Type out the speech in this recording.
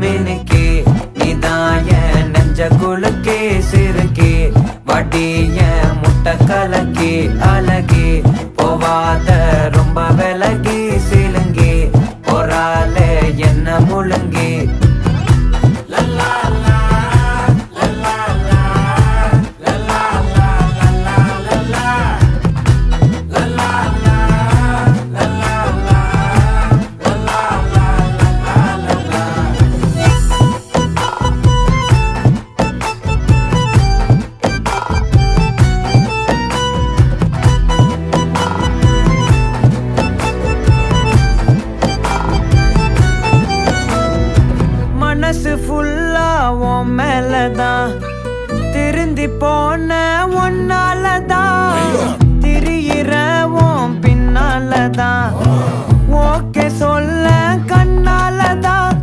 மினுக்கே நீதாய நெஞ்ச குலுக்கே சிறுக்கே வடிய முட்டை கலக்கே அழகே போவாத ரொம்ப விலகி சிலுங்கி பொறால என்ன முழுங்கி மனசு ஃபுல்லா உன் மேலதான் திருந்தி போன ஒன்னாலதான் திரியிற உன் பின்னாலதான் ஓகே சொல்ல கண்ணாலதான்